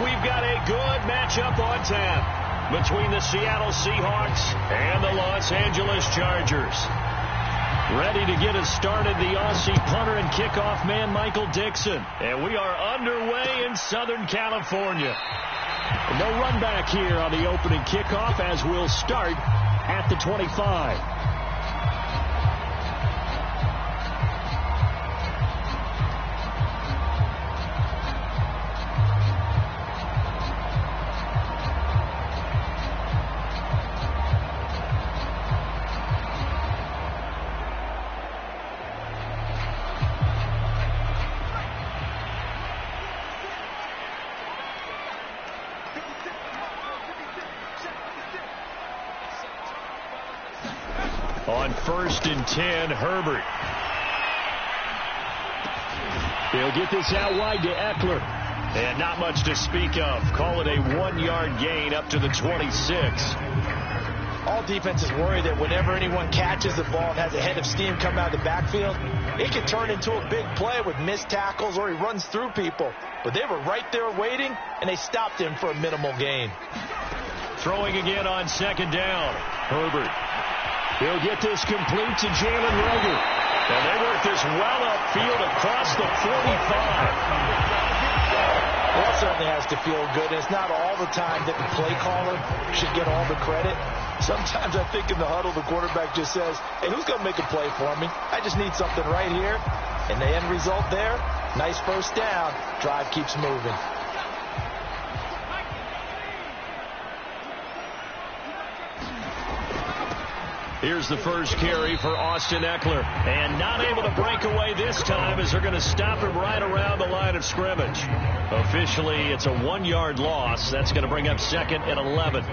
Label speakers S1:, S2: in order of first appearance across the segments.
S1: we've got a good matchup on tap between the Seattle Seahawks and the Los Angeles Chargers. Ready to get us started, the Aussie punter and kickoff man, Michael Dixon. And we are underway in Southern California. No run back here on the opening kickoff as we'll start at the 25. On 1st and 10, Herbert. He'll get this out wide to Eckler. And not much to speak of. Call it a 1-yard gain up to the 26.
S2: All defenses worry that whenever anyone catches the ball and has a head of steam come out of the backfield, it can turn into a big play with missed tackles or he runs through people. But they were right there waiting, and they stopped him for a minimal gain.
S1: Throwing again on 2nd down. Herbert. He'll get this complete to Jalen Reagor. And they work this well upfield across the 45.
S2: Well, that certainly has to feel good. It's not all the time that the play caller should get all the credit. Sometimes I think in the huddle, the quarterback just says, hey, who's going to make a play for me? I just need something right here. And the end result there, nice first down. Drive keeps moving.
S1: Here's the first carry for Austin Eckler. And not able to break away this time as they're going to stop him right around the line of scrimmage. Officially, it's a 1-yard loss. That's going to bring up 2nd and 11.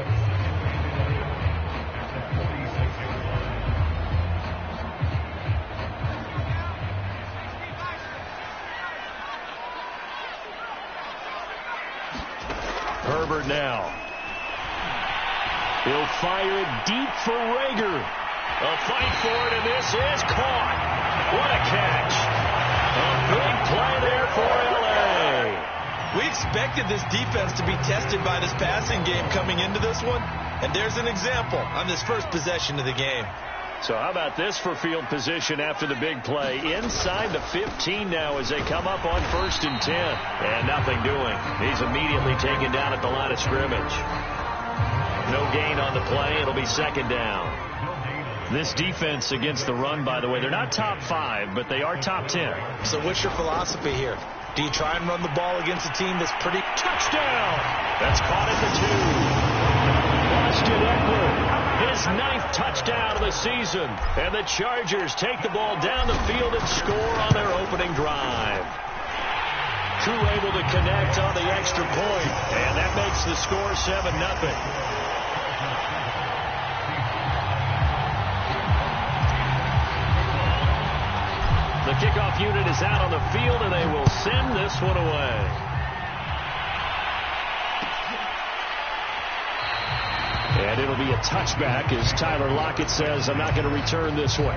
S1: Herbert now. He'll fire it deep for Reagor. A fight for it, and this is caught. What a catch. A big play there for L.A.
S2: We expected this defense to be tested by this passing game coming into this one, and there's an example on this first possession of the game.
S1: So how about this for field position after the big play? Inside the 15 now as they come up on 1st and 10. And nothing doing. He's immediately taken down at the line of scrimmage. No gain on the play. It'll be 2nd down. This defense against the run, by the way, they're not top 5, but they are top 10.
S2: So what's your philosophy here? Do you try and run the ball against a team that's pretty...
S1: Touchdown! That's caught at the 2. Austin Eckler, his 9th touchdown of the season. And the Chargers take the ball down the field and score on their opening drive. Crew able to connect on the extra point, and that makes the score 7-0. The kickoff unit is out on the field, and they will send this one away. And it'll be a touchback as Tyler Lockett says, I'm not going to return this way.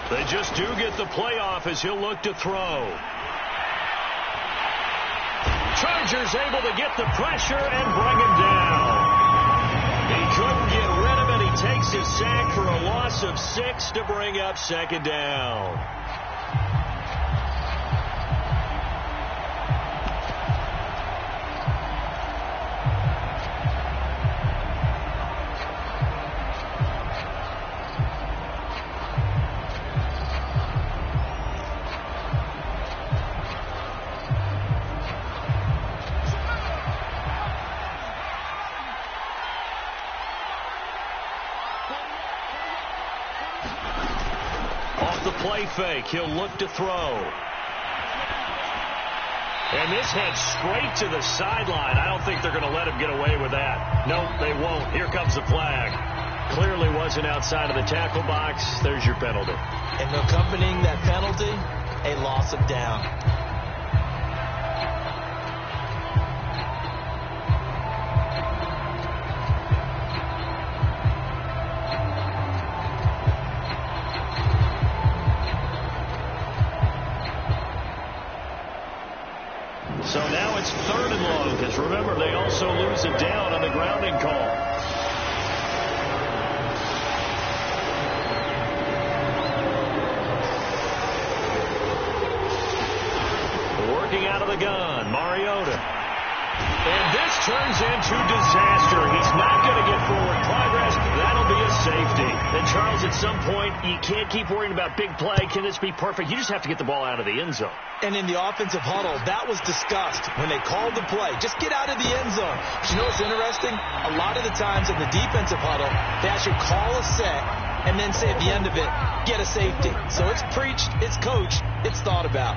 S1: They just do get the playoff as he'll look to throw. Chargers able to get the pressure and bring him down. He couldn't get rid of it. He takes his sack for a loss of 6 to bring up 2nd down. the play fake. He'll look to throw. And this heads straight to the sideline. I don't think they're going to let him get away with that. No, they won't. Here comes the flag. Clearly wasn't outside of the tackle box. There's your penalty.
S2: And accompanying that penalty, a loss of down.
S1: So now it's 3rd and long, because remember, they also lose a down on the grounding call. Working out of the gun, Mariota. And this turns into disaster. He's not going to get forward progress. That'll be a safety. And Charles, at some point, you can't keep worrying about big play. Can this be perfect? You just have to get the ball out of the end zone.
S2: And in the offensive huddle, that was discussed when they called the play. Just get out of the end zone. But you know what's interesting? A lot of the times in the defensive huddle, they actually call a set and then say at the end of it, get a safety. So it's preached, it's coached, it's thought about.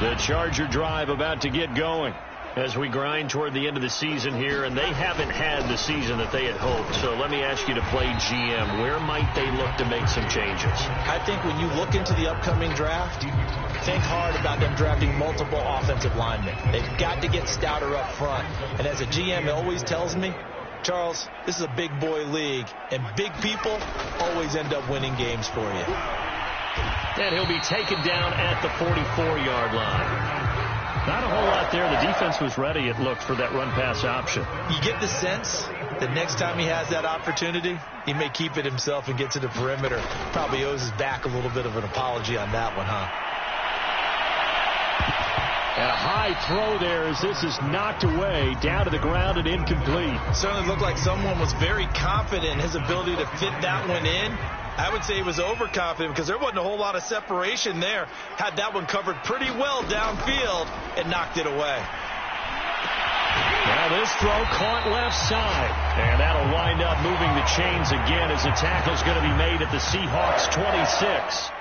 S1: The Charger drive about to get going as we grind toward the end of the season here, and they haven't had the season that they had hoped. So let me ask you to play GM. Where might they look to make some changes?
S2: I think when you look into the upcoming draft, think hard about them drafting multiple offensive linemen. They've got to get stouter up front. And as a GM, it always tells me, Charles, this is a big boy league, and big people always end up winning games for you.
S1: And he'll be taken down at the 44-yard line. Not a whole lot there. The defense was ready, it looked, for that run-pass option.
S2: You get the sense that next time he has that opportunity, he may keep it himself and get to the perimeter. Probably owes his back a little bit of an apology on that one, huh?
S1: And a high throw there as this is knocked away, down to the ground and incomplete.
S2: Certainly looked like someone was very confident in his ability to fit that one in. I would say he was overconfident because there wasn't a whole lot of separation there. Had that one covered pretty well downfield and knocked it away.
S1: Now this throw caught left side. And that'll wind up moving the chains again as the tackle's going to be made at the Seahawks 26.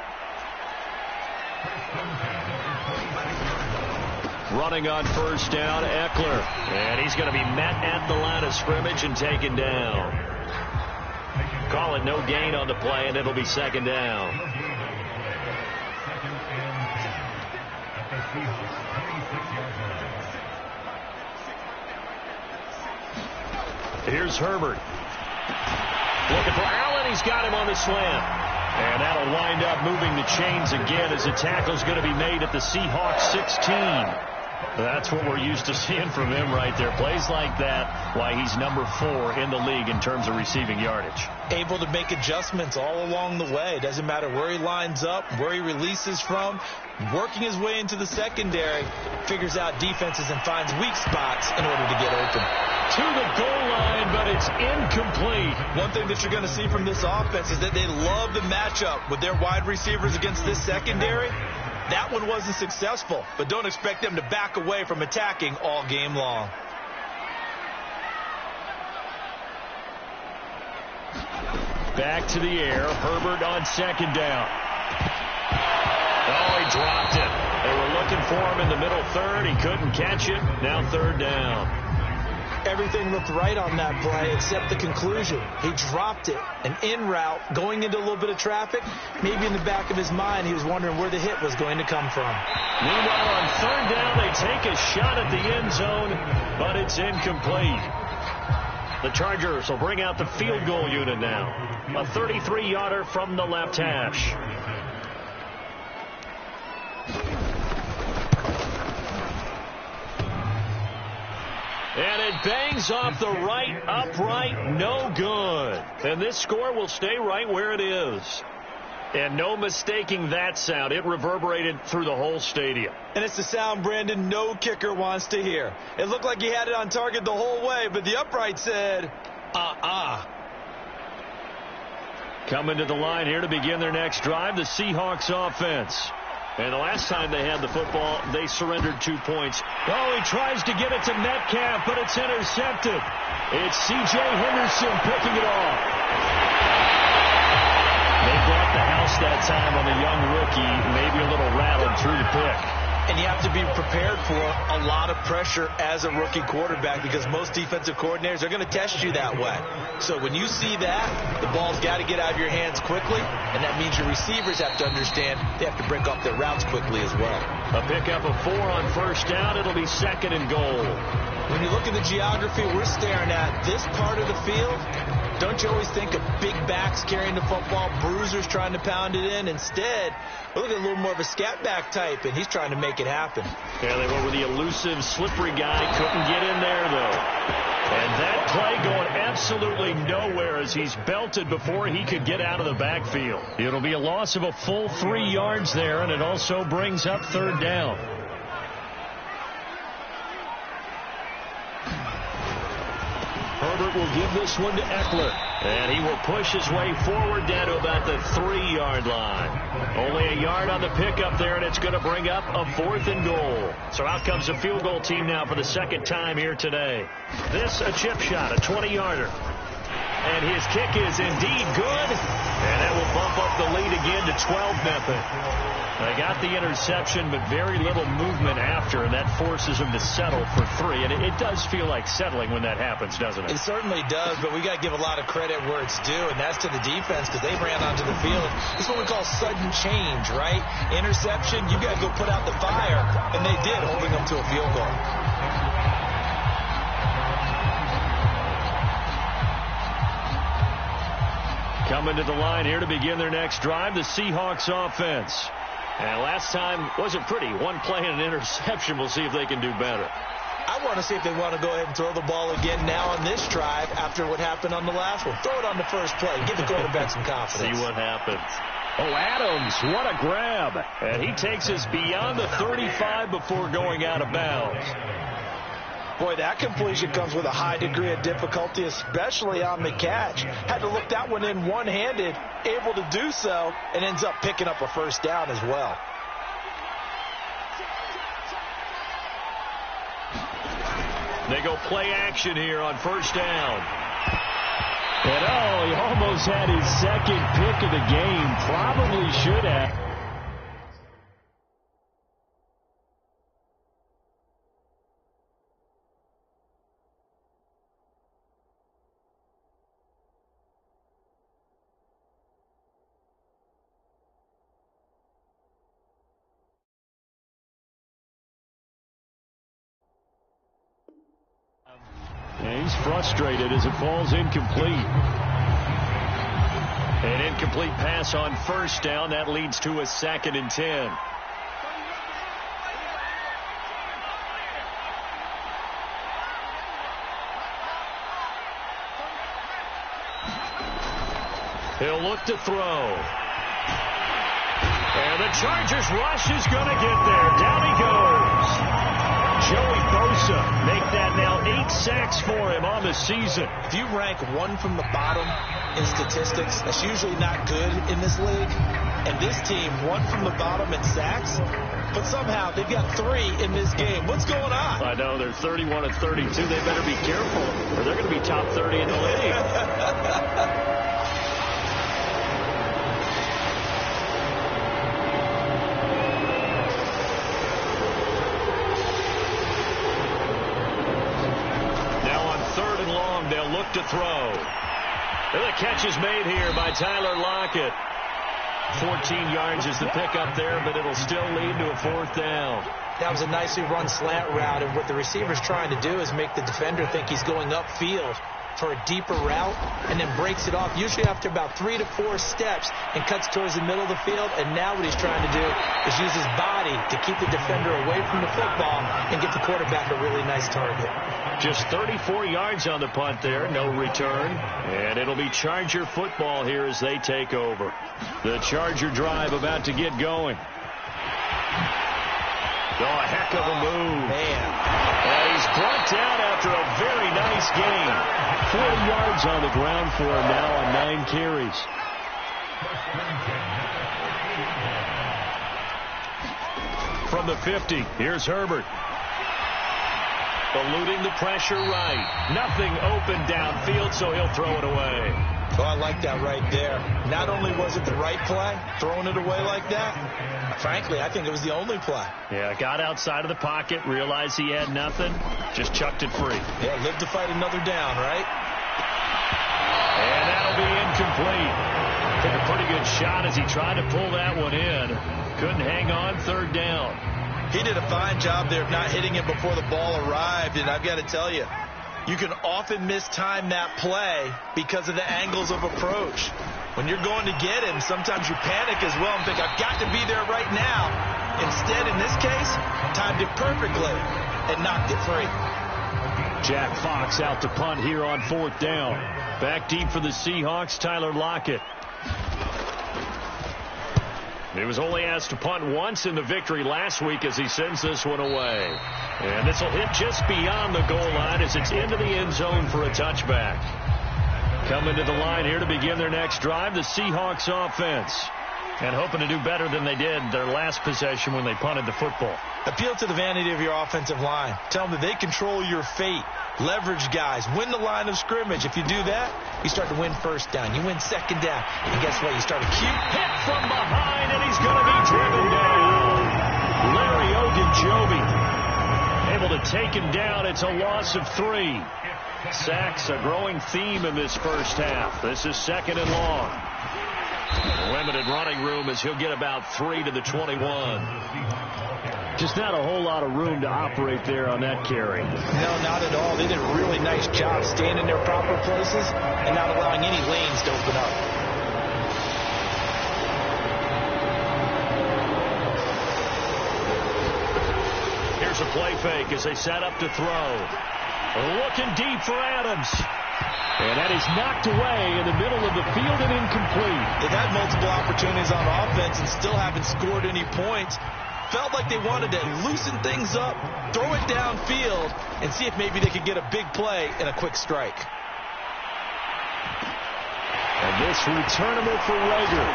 S1: Running on first down, Eckler. And he's going to be met at the line of scrimmage and taken down. Call it no gain on the play, and it'll be 2nd down. Here's Herbert. Looking for Allen. He's got him on the slant. And that'll wind up moving the chains again as the tackle's going to be made at the Seahawks 16. That's what we're used to seeing from him right there. Plays like that, why he's number 4 in the league in terms of receiving yardage.
S2: Able to make adjustments all along the way. Doesn't matter where he lines up, where he releases from. Working his way into the secondary, figures out defenses and finds weak spots in order to get open.
S1: To the goal line, but it's incomplete.
S2: One thing that you're going to see from this offense is that they love the matchup with their wide receivers against this secondary. That one wasn't successful, but don't expect them to back away from attacking all game long.
S1: Back to the air. Herbert on 2nd down. Oh, he dropped it. They were looking for him in the middle 3rd. He couldn't catch it. Now 3rd down.
S2: Everything looked right on that play except the conclusion. He dropped it. An in route, going into a little bit of traffic. Maybe in the back of his mind, he was wondering where the hit was going to come from.
S1: Meanwhile, on 3rd down, they take a shot at the end zone, but it's incomplete. The Chargers will bring out the field goal unit now. A 33-yarder from the left hash. And it bangs off the right upright, no good. And this score will stay right where it is. And no mistaking that sound. It reverberated through the whole stadium.
S2: And it's the sound, Brandon, no kicker wants to hear. It looked like he had it on target the whole way, but the upright said,
S1: Coming to the line here to begin their next drive, the Seahawks offense. And the last time they had the football, they surrendered 2 points. Oh, he tries to get it to Metcalf, but it's intercepted. It's C.J. Henderson picking it off. They brought the house that time on the young rookie, maybe a little rattled through the pick.
S2: And you have to be prepared for a lot of pressure as a rookie quarterback because most defensive coordinators are going to test you that way. So when you see that, the ball's got to get out of your hands quickly, and that means your receivers have to understand they have to break off their routes quickly as well.
S1: A pickup of 4 on first down. It'll be 2nd and goal.
S2: When you look at the geography we're staring at, this part of the field, don't you always think of big backs carrying the football, bruisers trying to pound it in? Instead, look at a little more of a scat back type, and he's trying to make it happen.
S1: Yeah, they went with the elusive, slippery guy. Couldn't get in there, though. And that play going absolutely nowhere as he's belted before he could get out of the backfield. It'll be a loss of a full 3 yards there, and it also brings up 3rd down. Herbert will give this one to Eckler. And he will push his way forward down to about the 3-yard line. Only a yard on the pickup there, and it's going to bring up a 4th and goal. So out comes the field goal team now for the 2nd time here today. This a chip shot, a 20-yarder. And his kick is indeed good. And that will bump up the lead again to 12-0. They got the interception, but very little movement after, and that forces them to settle for 3. And it does feel like settling when that happens, doesn't it?
S2: It certainly does, but we got to give a lot of credit where it's due, and that's to the defense because they ran onto the field. This is what we call sudden change, right? Interception, you got to go put out the fire, and they did, holding them to a field goal.
S1: Coming to the line here to begin their next drive, the Seahawks offense. And last time wasn't pretty. 1 play and an interception. We'll see if they can do better.
S2: I want to see if they want to go ahead and throw the ball again now on this drive after what happened on the last one. Throw it on the first play. Give the quarterback some confidence.
S1: See what happens. Oh, Adams, what a grab. And he takes us beyond the 35 before going out of bounds.
S2: Boy, that completion comes with a high degree of difficulty, especially on the catch. Had to look that one in one-handed, able to do so, and ends up picking up a first down as well.
S1: They go play action here on first down. And, oh, he almost had his 2nd pick of the game. Probably should have. And he's frustrated as it falls incomplete. An incomplete pass on first down. That leads to a 2nd and 10. He'll look to throw. And the Chargers rush is going to get there. Down he goes. Joey Bosa make that now 8 sacks for him on the season.
S2: If you rank 1 from the bottom in statistics, that's usually not good in this league. And this team, 1 from the bottom in sacks, but somehow they've got 3 in this game. What's going on?
S1: I know, they're 31 and 32. They better be careful, or they're going to be top 30 in the league. They'll look to throw. And the catch is made here by Tyler Lockett. 14 yards is the pickup there, but it'll still lead to a 4th down.
S2: That was a nicely run slant route, and what the receiver's trying to do is make the defender think he's going upfield for a deeper route and then breaks it off, usually after about 3 to 4 steps, and cuts towards the middle of the field. And now what he's trying to do is use his body to keep the defender away from the football and get the quarterback a really nice target.
S1: Just 34 yards on the punt there, no return. And it'll be Charger football here as they take over. The Charger drive about to get going. Oh, a heck of a move.
S2: Man.
S1: And he's brought down after a very nice game. 40 yards on the ground for him now on 9 carries. From the 50, here's Herbert. Eluding the pressure right. Nothing open downfield, so he'll throw it away.
S2: Oh, I like that right there. Not only was it the right play, throwing it away like that, frankly, I think it was the only play.
S1: Yeah, got outside of the pocket, realized he had nothing, just chucked it free.
S2: Yeah, live to fight another down, right?
S1: And that'll be incomplete. Took a pretty good shot as he tried to pull that one in. Couldn't hang on, third down.
S2: He did a fine job there of not hitting it before the ball arrived, and I've got to tell you, you can often mistime that play because of the angles of approach. When you're going to get him, sometimes you panic as well and think, I've got to be there right now. Instead, in this case, timed it perfectly and knocked it free.
S1: Jack Fox out to punt here on fourth down. Back deep for the Seahawks, Tyler Lockett. He was only asked to punt once in the victory last week as he sends this one away. And this will hit just beyond the goal line as it's into the end zone for a touchback. Coming to the line here to begin their next drive, the Seahawks offense. And hoping to do better than they did their last possession when they punted the football.
S2: Appeal to the vanity of your offensive line. Tell them that they control your fate. Leverage guys. Win the line of scrimmage. If you do that, you start to win first down. You win second down. And guess what? You start a cute
S1: hit from behind, and he's going to be driven down. Larry Ogunjobi able to take him down. It's a loss of 3. Sacks, a growing theme in this first half. This is second and long. Limited running room as he'll get about 3 to the 21. Just not a whole lot of room to operate there on that carry.
S2: No, not at all. They did a really nice job staying in their proper places and not allowing any lanes to open up.
S1: Here's a play fake as they set up to throw. Looking deep for Adams. And that is knocked away in the middle of the field and incomplete.
S2: They've had multiple opportunities on offense and still haven't scored any points. Felt like they wanted to loosen things up, throw it downfield, and see if maybe they could get a big play and a quick strike.
S1: And this returnable for Rager.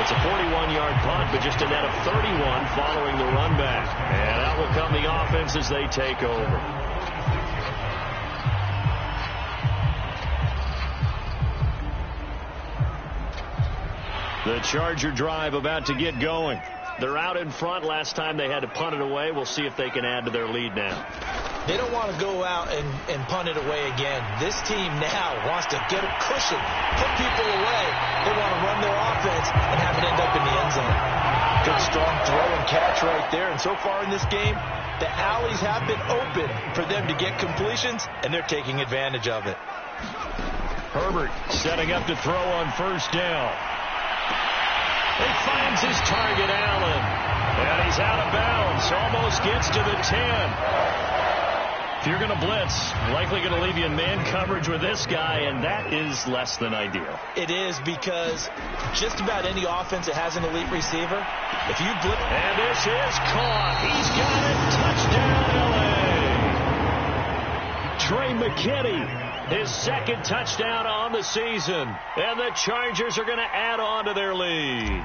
S1: It's a 41-yard punt, but just a net of 31 following the run back. And out will come the offense as they take over. The Charger drive about to get going. They're out in front. Last time they had to punt it away. We'll see if they can add to their lead now.
S2: They don't want to go out and punt it away again. This team now wants to get a cushion, put people away. They want to run their offense and have it end up in the end zone. Good strong throw and catch right there. And so far in this game, the alleys have been open for them to get completions, and they're taking advantage of it.
S1: Herbert setting up to throw on first down. He finds his target, Allen. And he's out of bounds. Almost gets to the 10. If you're going to blitz, likely going to leave you in man coverage with this guy, and that is less than ideal.
S2: It is, because just about any offense that has an elite receiver, if you blitz...
S1: And this is caught. He's got it. Touchdown, L.A. Trey McKinney, his second touchdown on the season. And the Chargers are going to add on to their lead.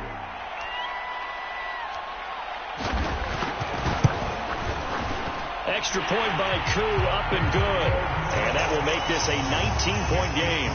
S1: Extra point by Koo, up and good. And that will make this a 19-point game.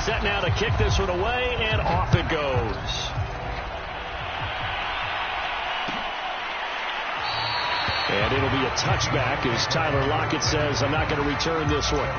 S1: Set now to kick this one away, and off it goes. And it'll be a touchback as Tyler Lockett says, I'm not going to return this one.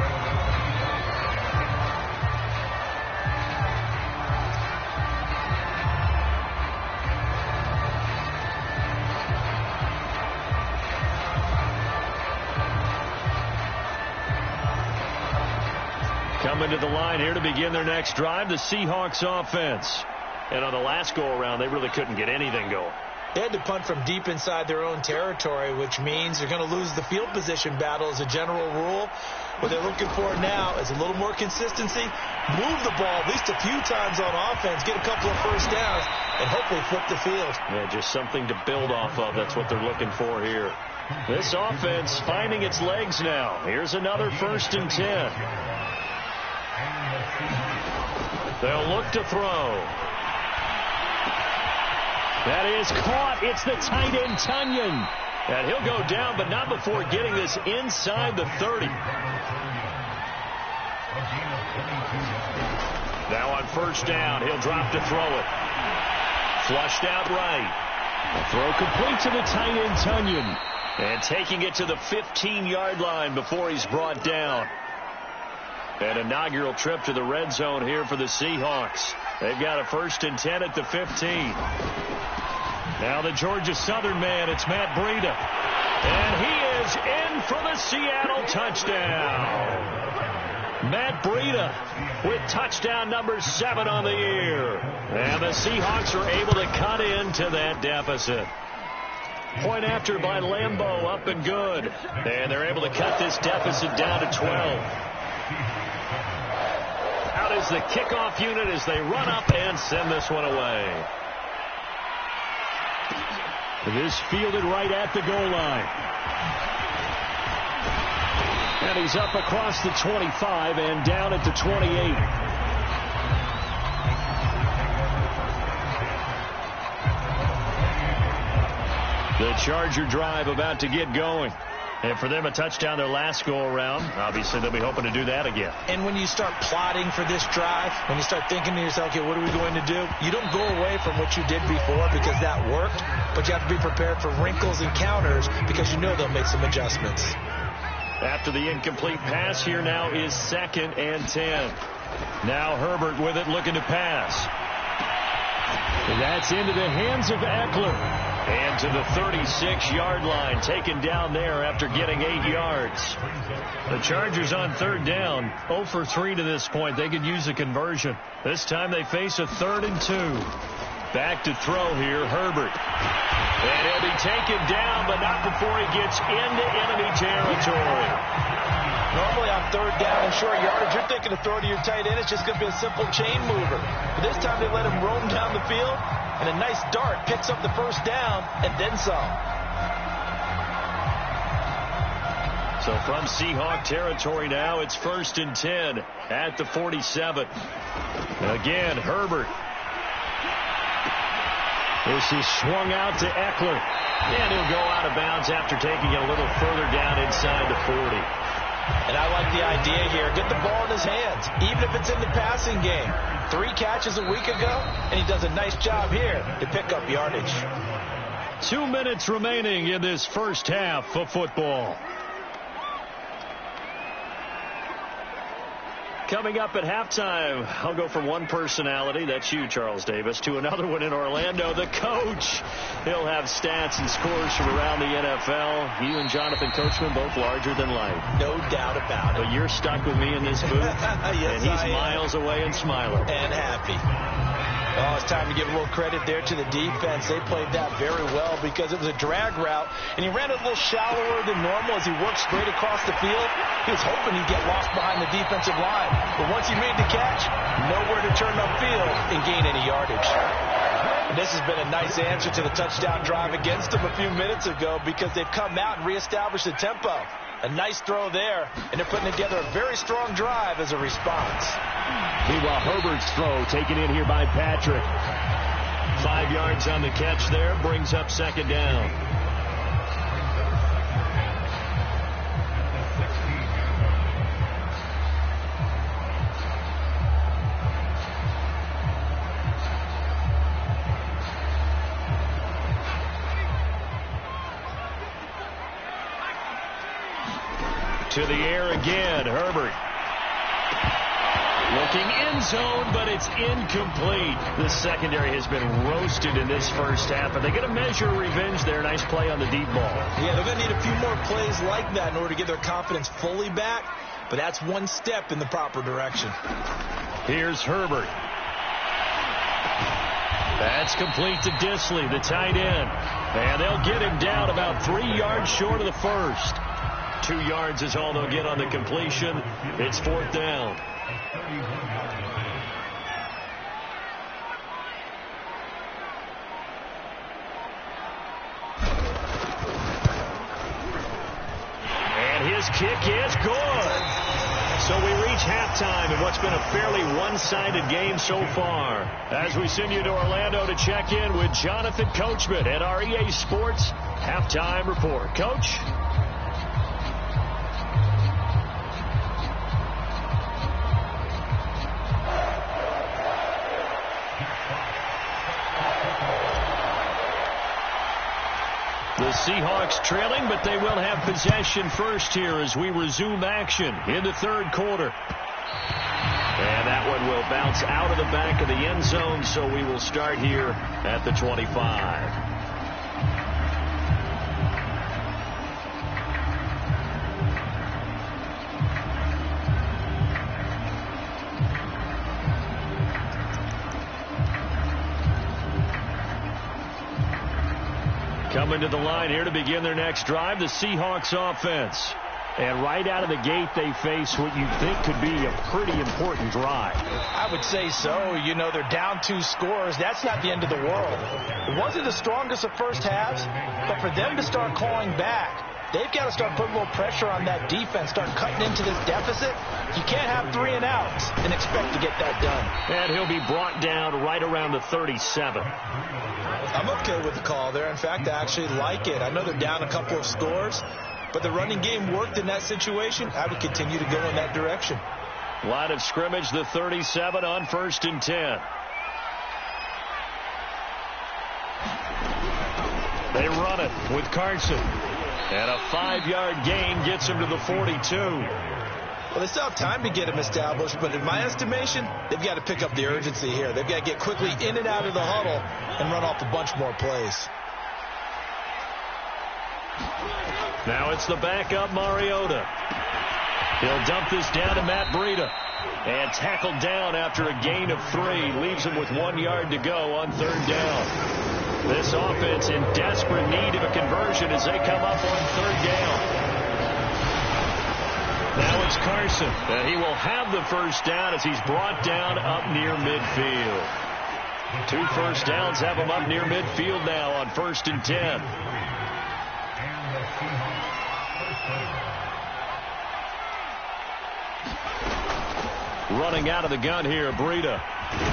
S1: Coming to the line here to begin their next drive, the Seahawks offense. And on the last go-around, they really couldn't get anything going.
S2: They had to punt from deep inside their own territory, which means they're going to lose the field position battle as a general rule. What they're looking for now is a little more consistency, move the ball at least a few times on offense, get a couple of first downs, and hopefully flip the field.
S1: Yeah, just something to build off of. That's what they're looking for here. This offense finding its legs now. Here's another 1st and 10. They'll look to throw. That is caught. It's the tight end, Tunyon. And he'll go down, but not before getting this inside the 30. Now on 1st down, he'll drop to throw it. Flushed out right. A throw complete to the tight end, Tunyon. And taking it to the 15-yard line before he's brought down. An inaugural trip to the red zone here for the Seahawks. They've got a 1st and 10 at the 15. Now the Georgia Southern man, it's Matt Breida. And he is in for the Seattle touchdown. Matt Breida with touchdown number 7 on the year. And the Seahawks are able to cut into that deficit. Point after by Lambeau, up and good. And they're able to cut this deficit down to 12. Out is the kickoff unit as they run up and send this one away. This fielded right at the goal line. And he's up across the 25 and down at the 28. The Charger drive about to get going. And for them, a touchdown their last go-around. Obviously, they'll be hoping to do that again.
S2: And when you start plotting for this drive, when you start thinking to yourself, okay, what are we going to do? You don't go away from what you did before because that worked, but you have to be prepared for wrinkles and counters because you know they'll make some adjustments.
S1: After the incomplete pass, here now is 2nd and 10. Now Herbert with it, looking to pass. And that's into the hands of Eckler. And to the 36-yard line, taken down there after getting 8 yards. The Chargers on 3rd down, 0 for 3 to this point. They could use a conversion. This time they face a 3rd and 2. Back to throw here, Herbert. And he'll be taken down, but not before he gets into enemy territory.
S2: Normally on 3rd down and short yardage, you're thinking to throw to your tight end. It's just going to be a simple chain mover. But this time they let him roam down the field. And a nice dart picks up the 1st down and then some.
S1: So from Seahawk territory now, it's 1st and 10 at the 47. Again, Herbert. This is swung out to Eckler. And he'll go out of bounds after taking it a little further down inside the 40.
S2: And I like the idea here. Get the ball in his hands, even if it's in the passing game. 3 catches a week ago, and he does a nice job here to pick up yardage.
S1: 2 minutes remaining in this first half of football. Coming up at halftime, I'll go from one personality, that's you, Charles Davis, to another one in Orlando, the coach. He'll have stats and scores from around the NFL. You and Jonathan Coachman, both larger than life.
S2: No doubt about it.
S1: But you're stuck with me in this booth,
S2: yes,
S1: and he's miles away and smiling.
S2: And happy. Oh, it's time to give a little credit there to the defense. They played that very well because it was a drag route, and he ran it a little shallower than normal as he worked straight across the field. He was hoping he'd get lost behind the defensive line, but once he made the catch, nowhere to turn upfield and gain any yardage. And this has been a nice answer to the touchdown drive against them a few minutes ago because they've come out and reestablished the tempo. A nice throw there, and they're putting together a very strong drive as a response.
S1: Meanwhile, Herbert's throw taken in here by Patrick. 5 yards on the catch there, brings up 2nd down. To the air again, Herbert. Looking end zone, but it's incomplete. The secondary has been roasted in this first half. Are they going to measure revenge there? Nice play on the deep ball.
S2: Yeah, they're going to need a few more plays like that in order to get their confidence fully back. but that's one step in the proper direction.
S1: Here's Herbert. That's complete to Disley, the tight end. And they'll get him down about 3 yards short of the first. 2 yards is all they'll get on the completion. It's 4th down. And his kick is good. So we reach halftime in what's been a fairly one-sided game so far. As we send you to Orlando to check in with Jonathan Coachman at our EA Sports Halftime Report. Coach? The Seahawks trailing, but they will have possession first here as we resume action in the third quarter. And that one will bounce out of the back of the end zone, so we will start here at the 25. Coming to the line here to begin their next drive, the Seahawks offense. And right out of the gate, they face what you think could be a pretty important drive.
S2: I would say so. You know, they're down 2 scores. That's not the end of the world. It wasn't the strongest of first halves, but for them to start clawing back, they've got to start putting a little pressure on that defense, start cutting into this deficit. You can't have 3 and outs and expect to get that done.
S1: And he'll be brought down right around the 37.
S2: I'm okay with the call there. In fact, I actually like it. I know they're down a couple of scores, but the running game worked in that situation. I would continue to go in that direction.
S1: Line of scrimmage, the 37 on 1st and 10. They run it with Carson. And a 5-yard gain gets him to the 42.
S2: Well, they still have time to get him established, but in my estimation, they've got to pick up the urgency here. They've got to get quickly in and out of the huddle and run off a bunch more plays.
S1: Now it's the backup, Mariota. He'll dump this down to Matt Breida. And tackled down after a gain of 3. Leaves him with 1 yard to go on 3rd down. This offense in desperate need of a conversion as they come up on 3rd down. Now it's Carson, and he will have the first down as he's brought down up near midfield. 2 first downs have him up near midfield now on 1st and 10. Running out of the gun here, Breida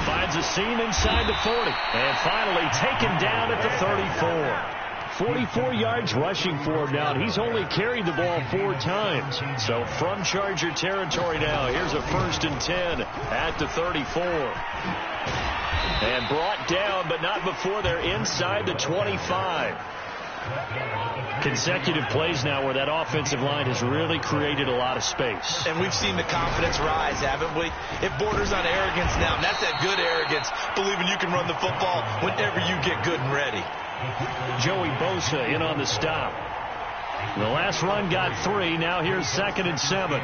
S1: finds a seam inside the 40, and finally taken down at the 34. 44 yards rushing for him now, and he's only carried the ball 4 times. So from Charger territory now, here's a 1st and 10 at the 34. And brought down, but not before they're inside the 25. Consecutive plays now where that offensive line has really created a lot of space.
S2: And we've seen the confidence rise, haven't we? It borders on arrogance now, and that's that good arrogance, believing you can run the football whenever you get good and ready.
S1: Joey Bosa in on the stop. The last run got 3. Now here's 2nd and 7.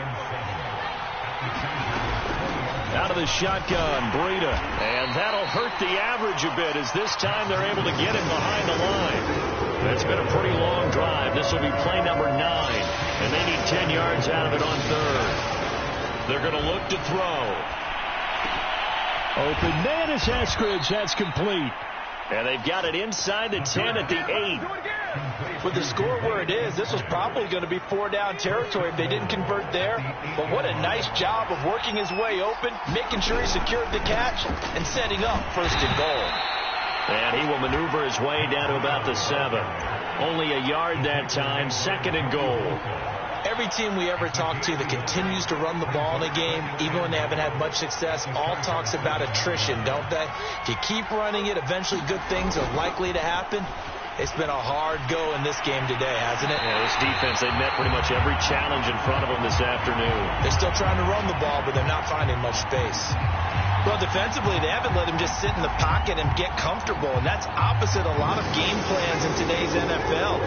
S1: Out of the shotgun, Breida. And that'll hurt the average a bit as this time they're able to get him behind the line. It's been a pretty long drive. This will be play number 9. And they need 10 yards out of it on 3rd. They're going to look to throw. Open man is Eskridge. That's complete. And they've got it inside the 10 at the 8.
S2: With the score where it is, this was probably going to be 4-down territory if they didn't convert there. But what a nice job of working his way open, making sure he secured the catch, and setting up 1st and goal.
S1: And he will maneuver his way down to about the 7. Only a yard that time, 2nd and goal.
S2: Every team we ever talk to that continues to run the ball in a game, even when they haven't had much success, all talks about attrition, don't they? If you keep running it, eventually good things are likely to happen. It's been a hard go in this game today, hasn't it?
S1: Yeah, this defense, they've met pretty much every challenge in front of them this afternoon.
S2: They're still trying to run the ball, but they're not finding much space. Well, defensively, they haven't let him just sit in the pocket and get comfortable, and that's opposite a lot of game plans in today's NFL.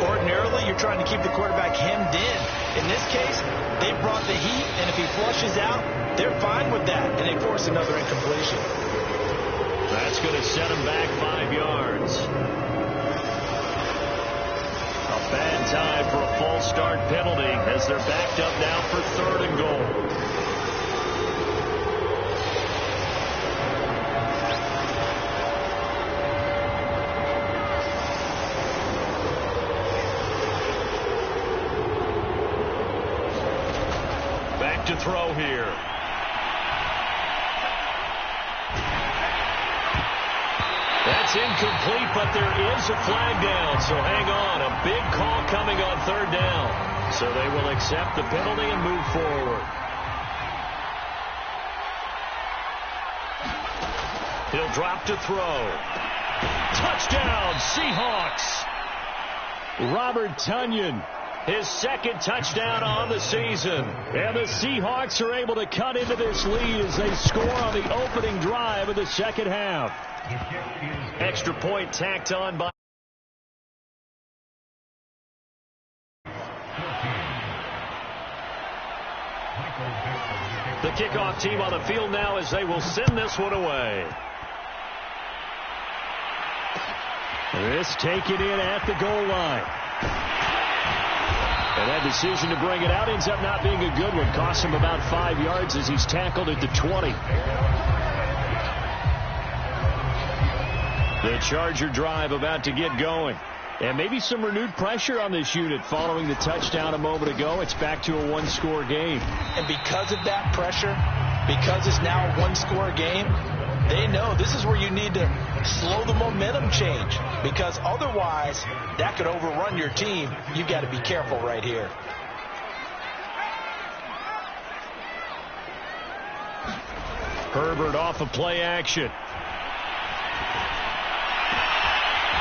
S2: Ordinarily, you're trying to keep the quarterback hemmed in. In this case, they brought the heat, and if he flushes out, they're fine with that, and they force another incompletion.
S1: That's going to set him back 5 yards. A bad time for a false start penalty as they're backed up now for 3rd and goal. To throw here. That's incomplete, but there is a flag down, so hang on. A big call coming on 3rd down. So they will accept the penalty and move forward. He'll drop to throw. Touchdown, Seahawks. Robert Tonyan. His 2nd touchdown on the season. And the Seahawks are able to cut into this lead as they score on the opening drive of the 2nd half. Extra point tacked on by... The kickoff team on the field now as they will send this one away. This taken in at the goal line. And that decision to bring it out ends up not being a good one. Costs him about 5 yards as he's tackled at the 20. The Charger drive about to get going. And maybe some renewed pressure on this unit following the touchdown a moment ago. It's back to a 1-score game. And because of that pressure, because it's now a 1-score game, they know this is where you need to slow the momentum change, because otherwise that could overrun your team. You've got to be careful right here. Herbert off of play action.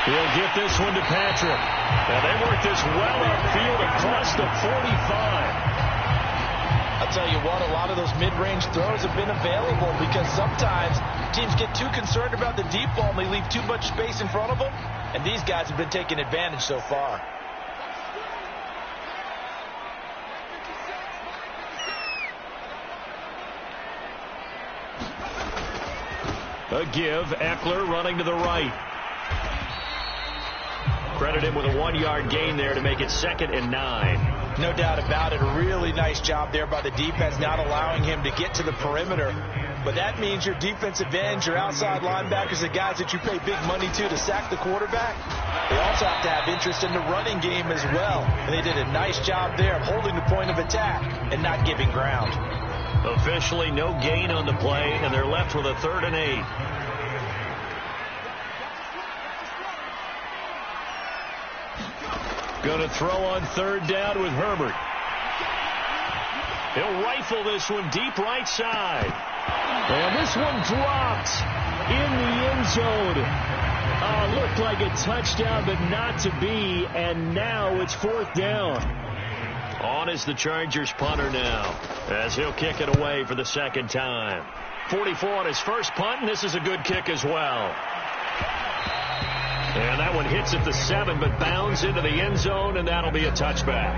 S1: He'll get this one to Patrick. Now they work this well upfield across the 45. I'll tell you what, a lot of those mid-range throws have been available because sometimes teams get too concerned about the deep ball and they leave too much space in front of them, and these guys have been taking advantage so far. A give, Eckler running to the right. Credit him with a 1-yard gain there to make it 2nd and 9. No doubt about it. A really nice job there by the defense, not allowing him to get to the perimeter. But that means your defensive ends, your outside linebackers, the guys that you pay big money to sack the quarterback, they also have to have interest in the running game as well. And they did a nice job there of holding the point of attack and not giving ground. Officially no gain on the play, and they're left with a 3rd and 8. Going to throw on 3rd down with Herbert. He'll rifle this one deep right side. And this one dropped in the end zone. Looked like a touchdown, but not to be. And now it's 4th down. On is the Chargers punter now, as he'll kick it away for the 2nd time. 44 on his first punt, and this is a good kick as well. And that one hits at the 7, but bounds into the end zone, and that'll be a touchback.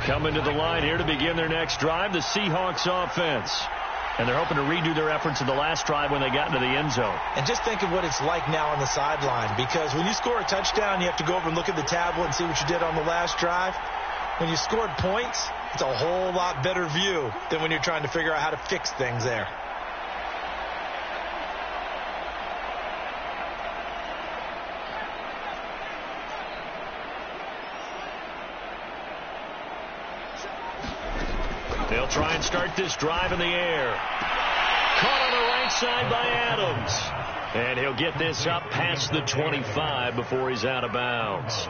S1: Coming to the line here to begin their next drive, the Seahawks offense. And they're hoping to redo their efforts in the last drive when they got into the end zone. And just think of what it's like now on the sideline, because when you score a touchdown, you have to go over and look at the tablet and see what you did on the last drive. When you scored points, it's a whole lot better view than when you're trying to figure out how to fix things there. They'll try and start this drive in the air. Caught on the right side by Adams. And he'll get this up past the 25 before he's out of bounds.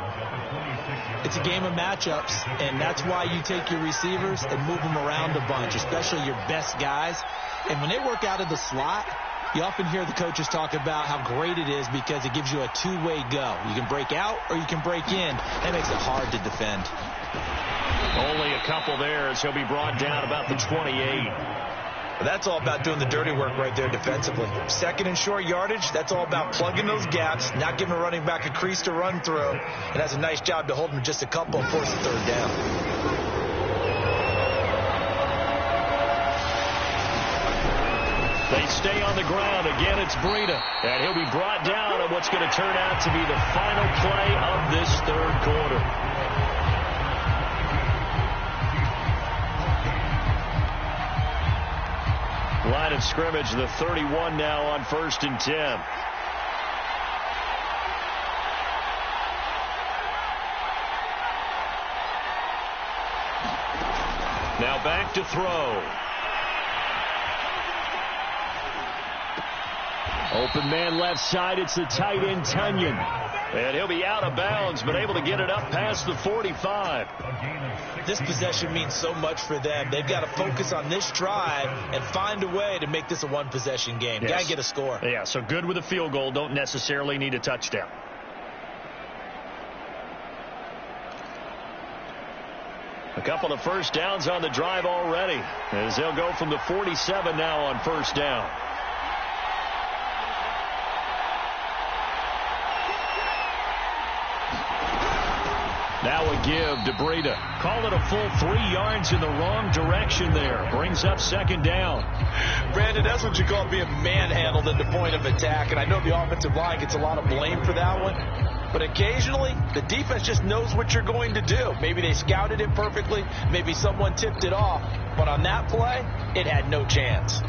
S1: It's a game of matchups, and that's why you take your receivers and move them around a bunch, especially your best guys. And when they work out of the slot,
S2: You often hear the coaches talk about how great it is because it gives you a two-way go. You can break out or you can break in. That makes it hard to defend.
S1: Only a couple there as he'll be brought down about the 28.
S2: That's all about doing the dirty work right there defensively. Second and short yardage, that's all about plugging those gaps, not giving a running back a crease to run through. And that's a nice job to hold him just a couple and force the third down.
S1: They stay on the ground. Again, it's Breida. And he'll be brought down on what's going to turn out to be the final play of this third quarter. Line of scrimmage, the 31 now on 1st and 10. Now back to throw. Open man left side. It's the tight end, Tunyon. And he'll be out of bounds, but able to get it up past the 45.
S2: This possession means so much for them. They've got to focus on this drive and find a way to make this a one-possession game.
S1: Yes.
S2: Got to get a score.
S1: Yeah, so good with a field goal. Don't necessarily need a touchdown. A couple of first downs on the drive already, as they'll go from the 47 now on 1st down. Now a give to Breida. Call it a full 3 yards in the wrong direction there. Brings up 2nd down.
S2: Brandon, that's what you call being manhandled at the point of attack. And I know the offensive line gets a lot of blame for that one. But occasionally, the defense just knows what you're going to do. Maybe they scouted it perfectly. Maybe someone tipped it off. But on that play, it had no chance.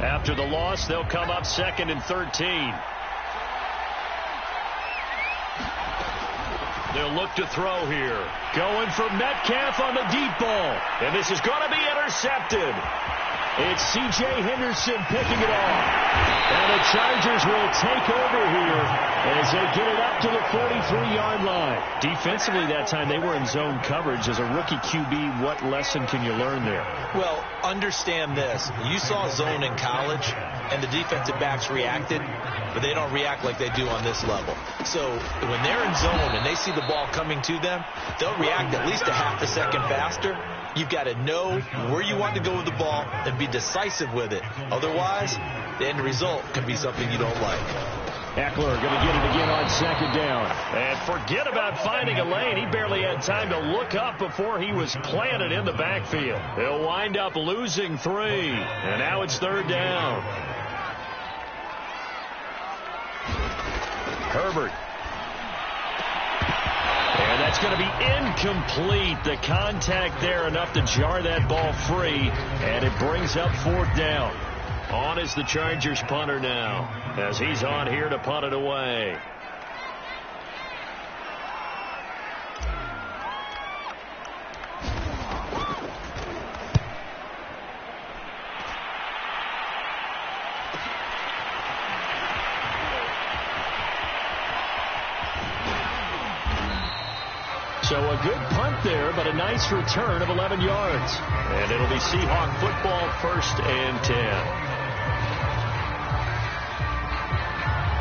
S1: After the loss, they'll come up 2nd and 13. They'll look to throw here. Going for Metcalf on the deep ball. And this is going to be intercepted. It's C.J. Henderson picking it off. And the Chargers will take over here as they get it up to the 43-yard line. Defensively that time, they were in zone coverage. As a rookie QB, what lesson can you learn there?
S2: Well, understand this. You saw zone in college, and the defensive backs reacted, but they don't react like they do on this level. So when they're in zone and they see the ball coming to them, they'll react at least a half a second faster. You've got to know where you want to go with the ball and be decisive with it. Otherwise, the end result can be something you don't like.
S1: Eckler going to get it again on 2nd down. And forget about finding a lane. He barely had time to look up before he was planted in the backfield. He'll wind up losing 3. And now it's 3rd down. Herbert. And that's going to be incomplete. The contact there enough to jar that ball free. And it brings up 4th down. On is the Chargers punter now, as he's on here to punt it away. So a good punt there, but a nice return of 11 yards. And it'll be Seahawk football, 1st and 10.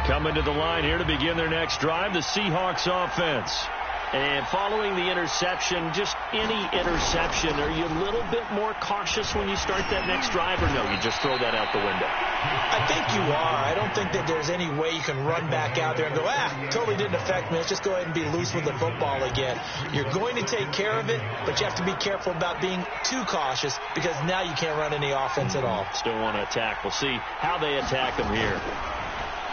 S1: Coming to the line here to begin their next drive, the Seahawks offense. And following the interception, just any interception, are you a little bit more cautious when you start that next drive, or no, you just throw that out the window?
S2: I think you are. I don't think that there's any way you can run back out there and go, totally didn't affect me. Let's just go ahead and be loose with the football again. You're going to take care of it, but you have to be careful about being too cautious because now you can't run any offense at all.
S1: Still want to attack. We'll see how they attack them here.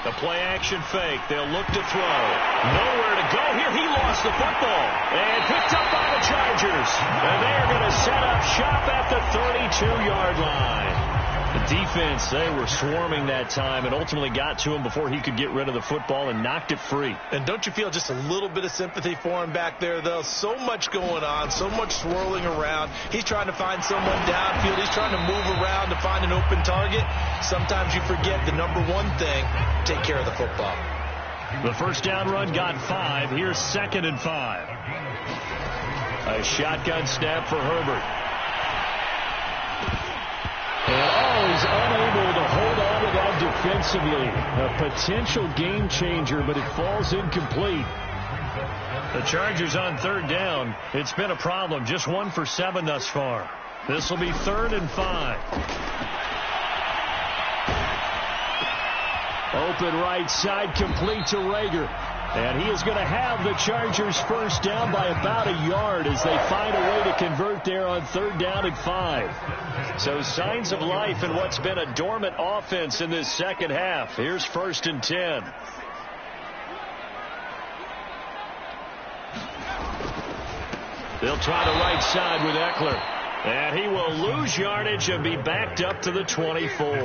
S1: The play-action fake. They'll look to throw. Nowhere to go here. He lost the football. And picked up by the Chargers. And they're going to set up shop at the 32-yard line. The defense, they were swarming that time and ultimately got to him before he could get rid of the football and knocked it free.
S2: And don't you feel just a little bit of sympathy for him back there, though? So much going on, so much swirling around. He's trying to find someone downfield. He's trying to move around to find an open target. Sometimes you forget the number one thing, take care of the football.
S1: The first down run got 5. Here's 2nd and 5. A shotgun snap for Herbert. And he's unable to hold on to that offensively, a potential game changer, but it falls incomplete. The Chargers on third down. It's been a problem. Just 1 for 7 thus far. This will be 3rd and 5. Open right side, complete to Rager. And he is going to have the Chargers first down by about a yard as they find a way to convert there on 3rd down and 5. So signs of life in what's been a dormant offense in this second half. Here's 1st and 10. They'll try the right side with Eckler. And he will lose yardage and be backed up to the 24.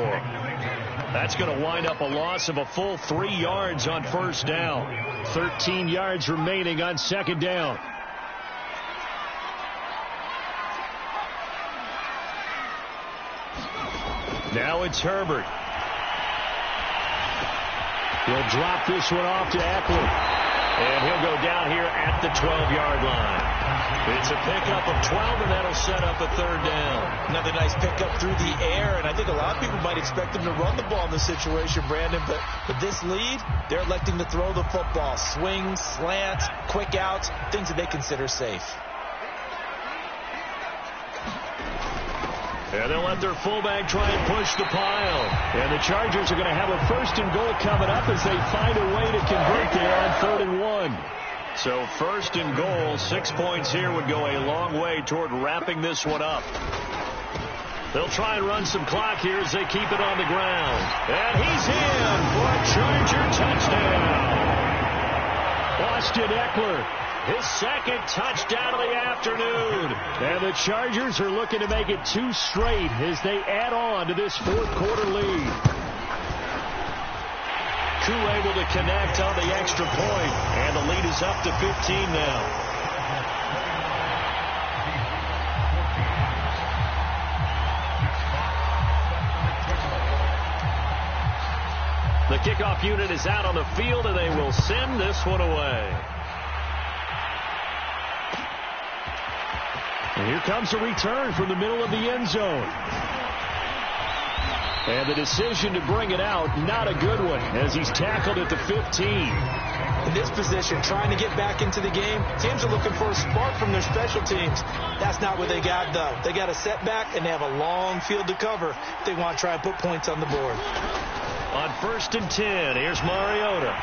S1: That's going to wind up a loss of a full 3 yards on 1st down. 13 yards remaining on 2nd down. Now it's Herbert. He'll drop this one off to Eckler. And he'll go down here at the 12-yard line. It's a pickup of 12, and that'll set up a 3rd down.
S2: Another nice pickup through the air, and I think a lot of people might expect them to run the ball in this situation, Brandon, but with this lead, they're electing to throw the football. Swings, slants, quick outs, things that they consider safe.
S1: And they'll let their fullback try and push the pile. And the Chargers are going to have a 1st and goal coming up as they find a way to convert there on 3rd and 1. So 1st and goal, 6 points here would go a long way toward wrapping this one up. They'll try and run some clock here as they keep it on the ground. And he's in for a Charger touchdown. Austin Eckler, his 2nd touchdown of the afternoon. And the Chargers are looking to make it 2 straight as they add on to this 4th quarter lead. Koo able to connect on the extra point, and the lead is up to 15 now. The kickoff unit is out on the field, and they will send this one away. And here comes a return from the middle of the end zone. And the decision to bring it out, not a good one, as he's tackled at the 15.
S2: In this position, trying to get back into the game, teams are looking for a spark from their special teams. That's not what they got, though. They got a setback, and they have a long field to cover if they want to try and put points on the board.
S1: On 1st and 10, here's Mariota.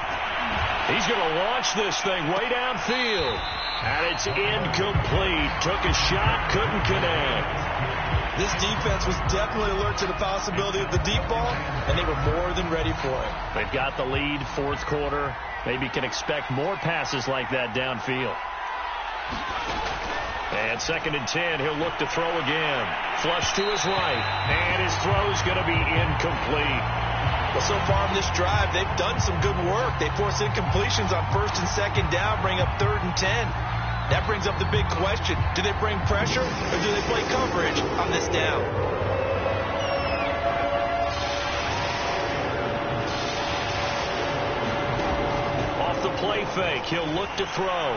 S1: He's going to launch this thing way downfield. And it's incomplete. Took a shot, couldn't connect.
S2: This defense was definitely alert to the possibility of the deep ball, and they were more than ready for it.
S1: They've got the lead, 4th quarter. Maybe can expect more passes like that downfield. And 2nd and 10, he'll look to throw again. Flush to his right, and his throw's going to be incomplete.
S2: Well, so far in this drive, they've done some good work. They force incompletions on 1st and 2nd down, bring up 3rd and 10. That brings up the big question. Do they bring pressure or do they play coverage on this down?
S1: Off the play fake, he'll look to throw.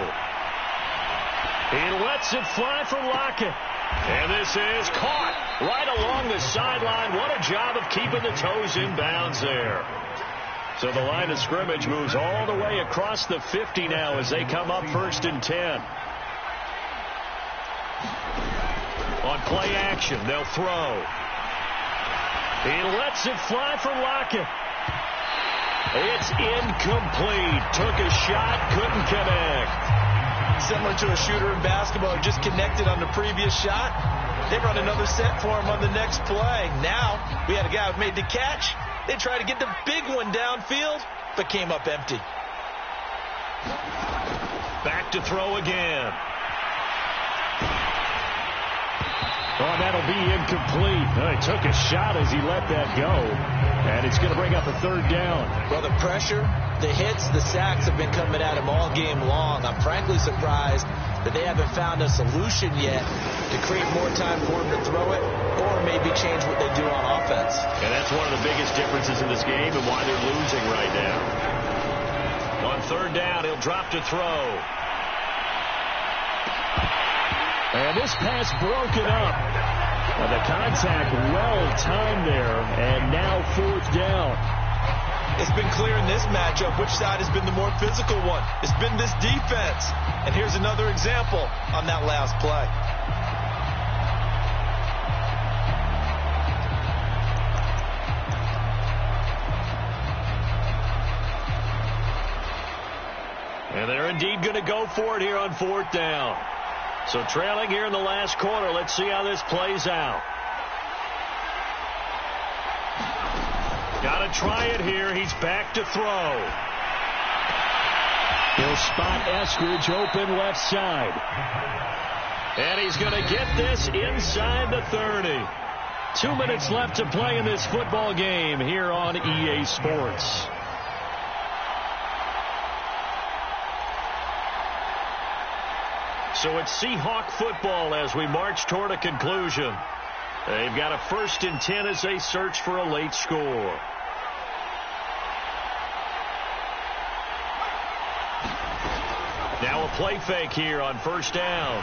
S1: He lets it fly for Lockett. And this is caught right along the sideline. What a job of keeping the toes in bounds there. So the line of scrimmage moves all the way across the 50 now as they come up 1st and 10. On play action, they'll throw. He lets it fly for Lockett. It's incomplete. Took a shot, couldn't connect. Similar to a shooter in basketball who just connected on the previous shot. They run another set for him on the next play. Now, we had a guy who made the catch. They tried to get the big one downfield, but came up empty. Back to throw again. Oh, that'll be incomplete. He took a shot as he let that go. And it's going to bring up a 3rd down. Well, the pressure, the hits, the sacks have been coming at him all game long. I'm frankly surprised that they haven't found a solution yet to create more time for him to throw it or maybe change what they do on offense. And that's one of the biggest differences in this game and why they're losing right now. On 3rd down, he'll drop to throw. And this pass broken up. The contact well timed there, and now 4th down.
S2: It's been clear in this matchup which side has been the more physical one. It's been this defense. And here's another example on that last play.
S1: And they're indeed going to go for it here on 4th down. So trailing here in the last quarter. Let's see how this plays out. Got to try it here. He's back to throw. He'll spot Eskridge open left side. And he's going to get this inside the 30. 2 minutes left to play in this football game here on EA Sports. So it's Seahawk football as we march toward a conclusion. They've got a 1st and 10 as they search for a late score. Now a play fake here on 1st down.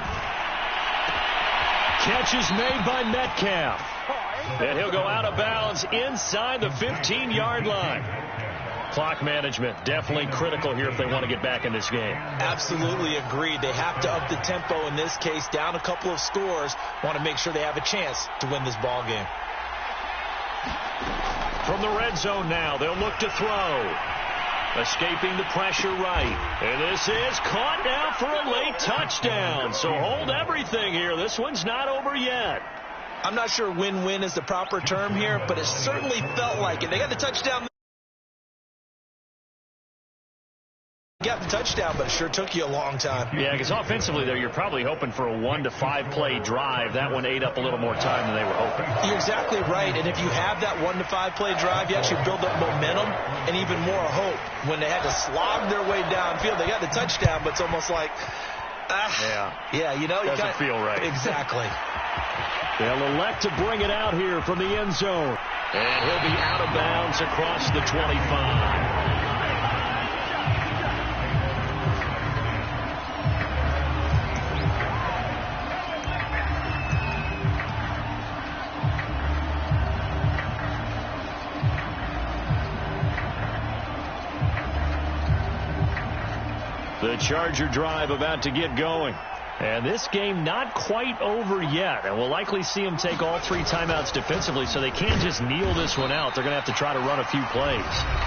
S1: Catch is made by Metcalf. And he'll go out of bounds inside the 15-yard line. Clock management definitely critical here if they want to get back in this game.
S2: Absolutely agreed. They have to up the tempo in this case, down a couple of scores. Want to make sure they have a chance to win this ball game.
S1: From the red zone now, they'll look to throw. Escaping the pressure right. And this is caught now for a late touchdown. So hold everything here. This one's not over yet.
S2: I'm not sure win-win is the proper term here, but it certainly felt like it. They got the touchdown. Got the touchdown, but it sure took you a long time.
S1: Yeah, because offensively there, you're probably hoping for a 1 to 5 play drive. That one ate up a little more time than they were hoping.
S2: You're exactly right. And if you have that 1 to 5 play drive, you actually build up momentum and even more hope. When they had to slog their way downfield, they got the touchdown, but it's almost like, you know,
S1: doesn't feel right.
S2: Exactly.
S1: They'll elect to bring it out here from the end zone. And he'll be out of bounds across the 25. The Charger drive about to get going. And this game not quite over yet. And we'll likely see them take all 3 timeouts defensively, so they can't just kneel this one out. They're going to have to try to run a few plays.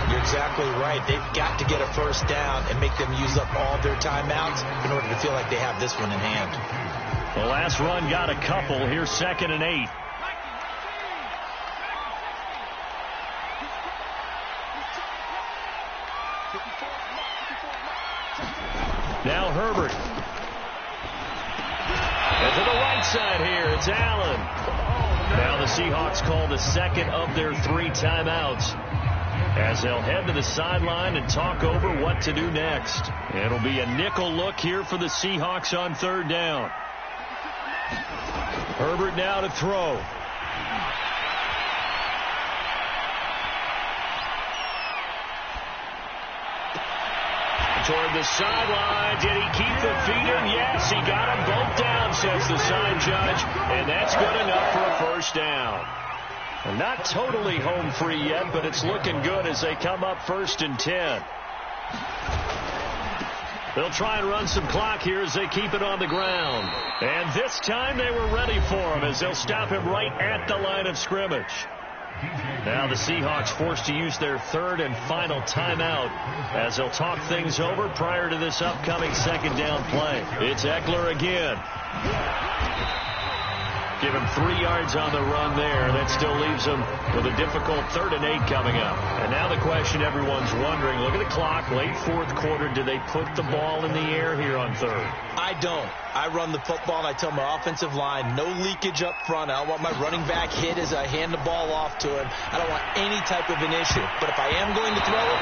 S2: You're exactly right. They've got to get a 1st down and make them use up all their timeouts in order to feel like they have this one in hand.
S1: The last run got a couple. Here's 2nd and 8. Now Herbert. And to the right side here, it's Allen. Now the Seahawks call the 2nd of their 3 timeouts as they'll head to the sideline and talk over what to do next. It'll be a nickel look here for the Seahawks on 3rd down. Herbert now to throw. Toward the sideline. Did he keep the feet in? Yes, he got them both down, says the side judge. And that's good enough for a 1st down. Well, not totally home free yet, but it's looking good as they come up 1st and 10. They'll try and run some clock here as they keep it on the ground. And this time they were ready for him as they'll stop him right at the line of scrimmage. Now the Seahawks forced to use their 3rd and final timeout as they'll talk things over prior to this upcoming 2nd down play. It's Eckler again. Give him 3 yards on the run there. That still leaves him with a difficult 3rd and 8 coming up. And now the question everyone's wondering, look at the clock, late 4th quarter, do they put the ball in the air here on 3rd?
S2: I don't. I run the football, and I tell my offensive line, no leakage up front. I don't want my running back hit as I hand the ball off to him. I don't want any type of an issue. But if I am going to throw it,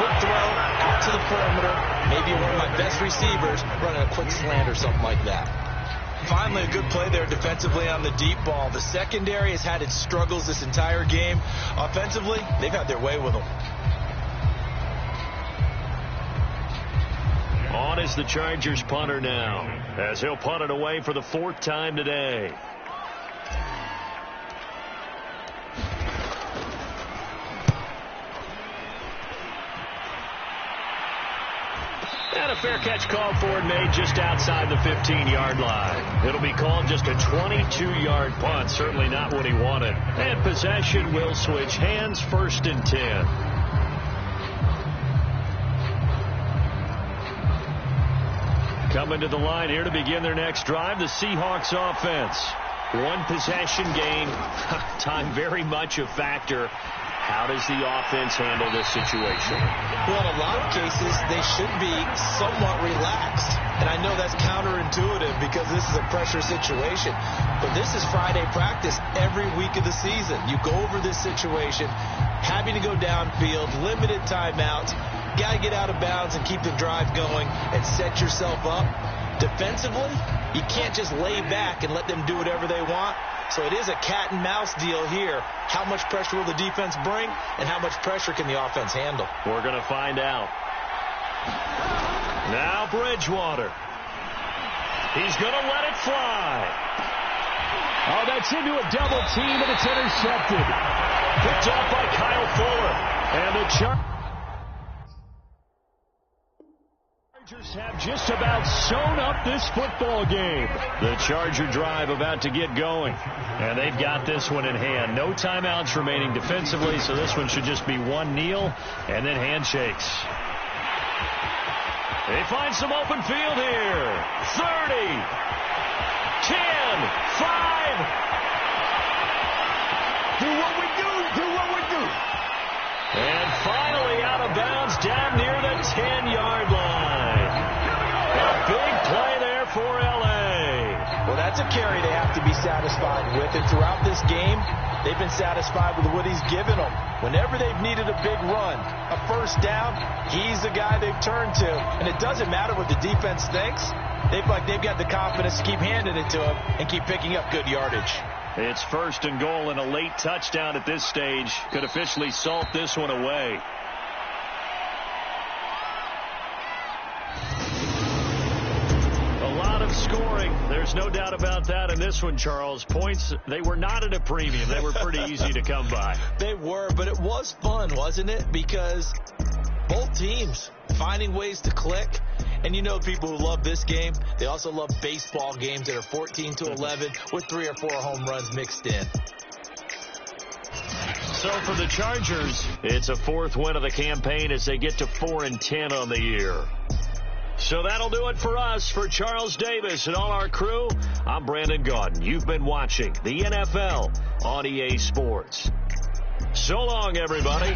S2: quick throw, out to the perimeter, maybe one of my best receivers running a quick slant or something like that. Finally, a good play there defensively on the deep ball. The secondary has had its struggles this entire game. Offensively, they've had their way with them.
S1: On is the Chargers punter now, as he'll punt it away for the 4th time today. And a fair catch called for and made just outside the 15-yard line. It'll be called just a 22-yard punt. Certainly not what he wanted. And possession will switch hands, 1st and 10. Coming to the line here to begin their next drive, the Seahawks offense. One possession gain. Time very much a factor. How does the offense handle this situation?
S2: Well, in a lot of cases, they should be somewhat relaxed. And I know that's counterintuitive because this is a pressure situation. But this is Friday practice every week of the season. You go over this situation, having to go downfield, limited timeouts. Got to get out of bounds and keep the drive going and set yourself up. Defensively, you can't just lay back and let them do whatever they want. So it is a cat and mouse deal here. How much pressure will the defense bring, and how much pressure can the offense handle?
S1: We're going to find out. Now Bridgewater. He's going to let it fly.
S3: Oh, that's into a double team, and it's intercepted.
S1: Picked off by Kyle Fuller. And the Chargers have just about sewn up this football game. The Charger drive about to get going. And they've got this one in hand. No timeouts remaining defensively, so this one should just be one kneel and then handshakes. They find some open field here. 30, 10, 5.
S3: Do what we do, do what we do.
S1: And finally out of bounds down near the 10-yard line. A big play there for L.A.
S2: Well, that's a carry they have to be satisfied with. And throughout this game, they've been satisfied with what he's given them. Whenever they've needed a big run, a first down, he's the guy they've turned to. And it doesn't matter what the defense thinks. They feel like they've got the confidence to keep handing it to him and keep picking up good yardage.
S1: It's 1st and goal, and a late touchdown at this stage could officially salt this one away. A lot of scoring. There's no doubt about that in this one, Charles. Points, they were not at a premium. They were pretty easy to come by.
S2: They were, but it was fun, wasn't it? Because both teams finding ways to click. And you know people who love this game, they also love baseball games that are 14-11 with 3 or 4 home runs mixed in.
S1: So for the Chargers, it's a 4th win of the campaign as they get to 4-10 on the year. So that'll do it for us. For Charles Davis and all our crew, I'm Brandon Gaudin. You've been watching the NFL on EA Sports. So long, everybody.